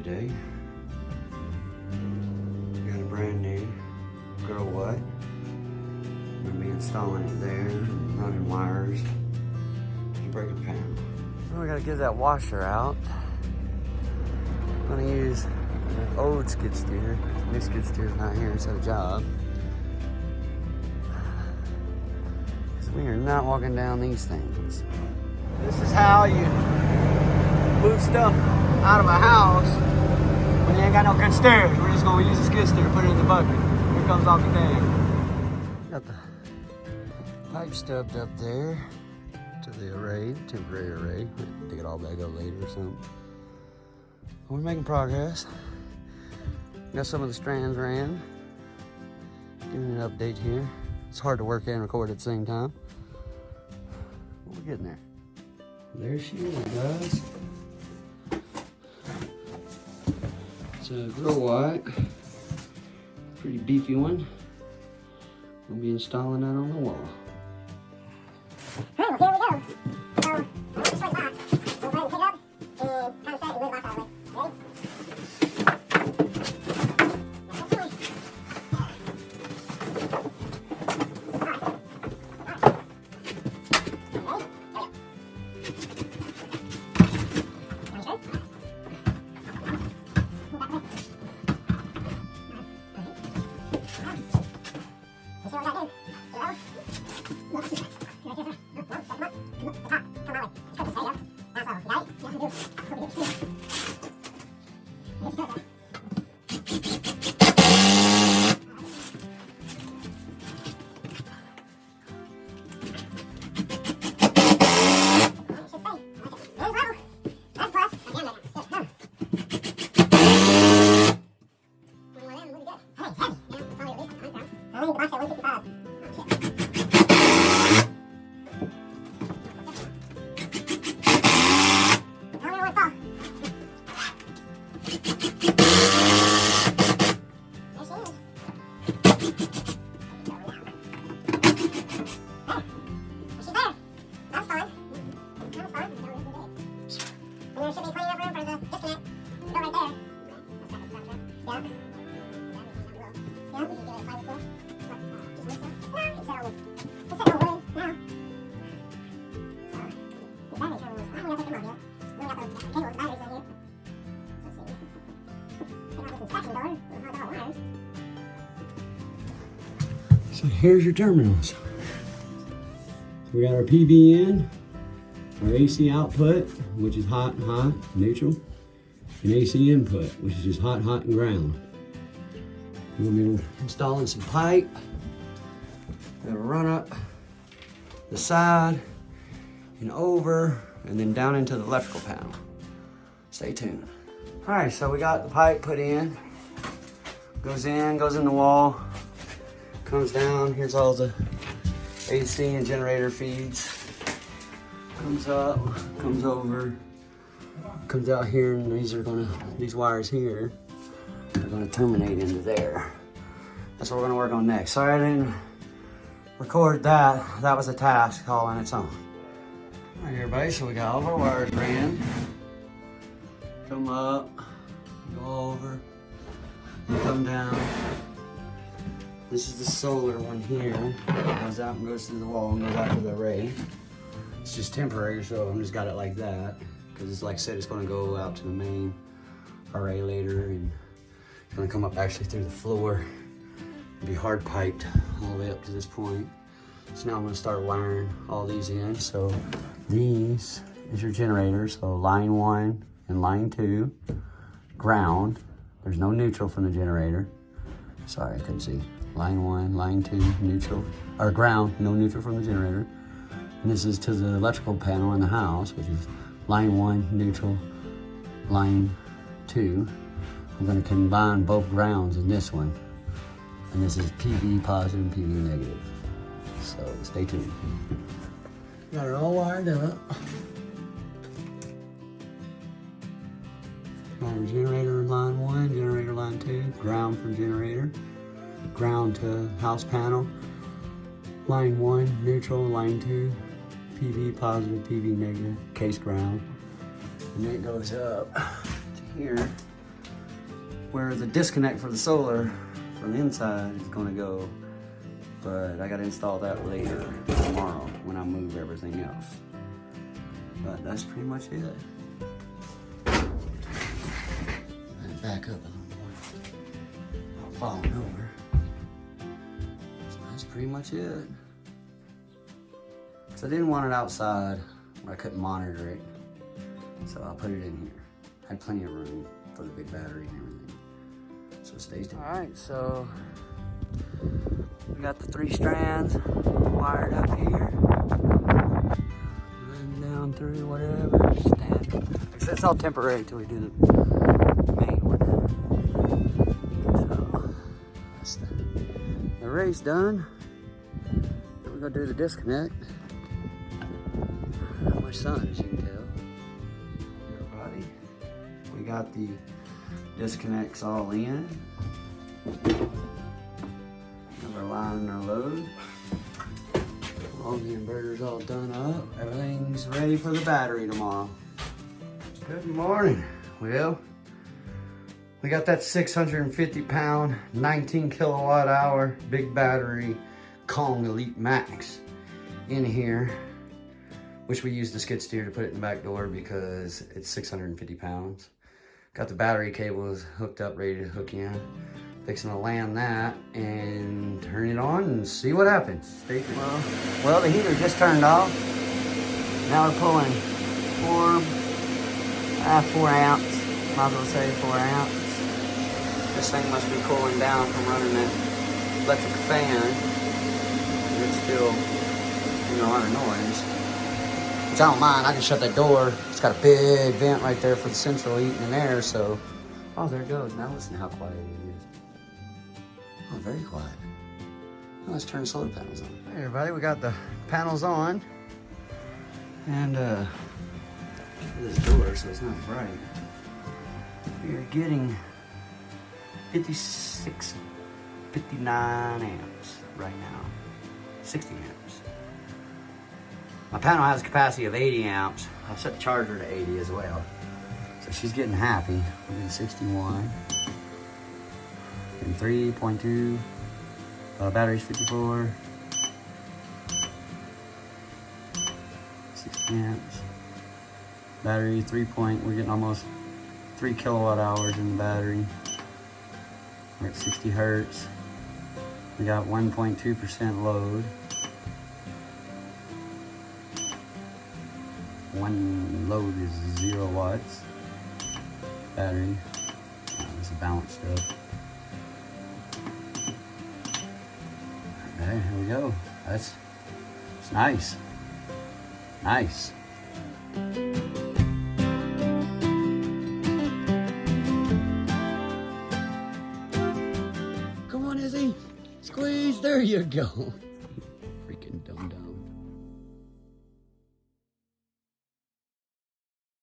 today. Got a brand new Grow What. I'm gonna be installing it there, running wires, and breaker panel. Well, we gotta get that washer out. I'm gonna use an old skid steer. The new skid steer's not here, it's at a job. Because we are not walking down these things. This is how you move stuff out of a house when you ain't got no good stairs. We're just gonna use a skid steer, put it in the bucket. Here comes off the day. Got the pipe stubbed up there to the array, temporary array. Dig it all back up later or something. We're making progress. Got some of the strands ran. Giving an update here. It's hard to work and record at the same time. But we're getting there. There she is, guys. It's a Grow What. Pretty beefy one. We'll be installing that on the wall. Here we go. So, this one's hot. We'll go ahead and pick up and kind of set and move the box out of the way. Ready? So here's your terminals. We got our PV in, our AC output, which is hot, neutral, and AC input, which is just hot, and ground. We're gonna be installing some pipe. We're gonna run up the side and over, and then down into the electrical panel. Stay tuned. All right, so we got the pipe put in. Goes in the wall, comes down. Here's all the AC and generator feeds. Comes up, comes over, comes out here, and these wires here are gonna terminate into there. That's what we're gonna work on next. Sorry I didn't record that. That was a task all on its own. All right, everybody, so we got all of our wires ran. Come up, go over, and come down. This is the solar one here. It goes out and goes through the wall and goes out to the array. It's just temporary, so I'm just got it like that. Because it's like I said, it's gonna go out to the main array later, and it's gonna come up actually through the floor and be hard piped all the way up to this point. So now I'm gonna start wiring all these in. So these is your generator. So line 1 and line 2, ground. There's no neutral from the generator. Sorry, I couldn't see. Line 1, line 2, neutral, or ground, no neutral from the generator. And this is to the electrical panel in the house, which is line 1, neutral, line 2. I'm gonna combine both grounds in this one. And this is PV positive and PV negative. So stay tuned. Got it all wired up. Got our generator line 1, generator line 2, ground from generator, ground to house panel, line 1, neutral, line 2, PV positive, PV negative, case ground. And then it goes up to here. where the disconnect for the solar from the inside is gonna go. But I gotta install that later, tomorrow, when I move everything else. But that's pretty much it. Back up a little more. I'm falling over. So that's pretty much it. So I didn't want it outside where I couldn't monitor it. So I'll put it in here. I had plenty of room for the big battery and everything. So it stays down. All right, so we got the 3 strands wired up here. Running down through whatever, standard. It's all temporary until we do the main one. So that's the race done. Then we're gonna do the disconnect. Not much sun, as you can tell. Everybody, we got the disconnects all in. We're lining our load. All the inverter's all done up. Everything's ready for the battery tomorrow. Good morning. Well, we got that 650 pound, 19 kilowatt hour big battery Kong Elite Max in here, which we used the skid steer to put it in the back door because it's 650 pounds. Got the battery cables hooked up, ready to hook in. Fixing to land that and turn it on and see what happens. Stay tuned. Well, the heater just turned off. Now we're pulling 4 ounce. Might as well say 4 ounce. This thing must be cooling down from running that electric fan. It's still making a lot of noise. Which I don't mind. I can shut that door. It's got a big vent right there for the central heating and air. So, oh, there it goes. Now listen how quiet it is. Oh, very quiet. Well, let's turn the solar panels on. Hey everybody, we got the panels on. And this door so it's not bright. We are getting 56, 59 amps right now. 60 amps. My panel has a capacity of 80 amps. I've set the charger to 80 as well. So she's getting happy. We're getting 61. And 3.2, battery's 54, 6 amps, battery 3 point, we're getting almost 3 kilowatt hours in the battery, we're at 60 hertz, we got 1.2% load, one load is 0 watts, battery, this is balanced stuff. Okay, here we go. It's nice. Nice. Come on, Izzy. Squeeze. There you go.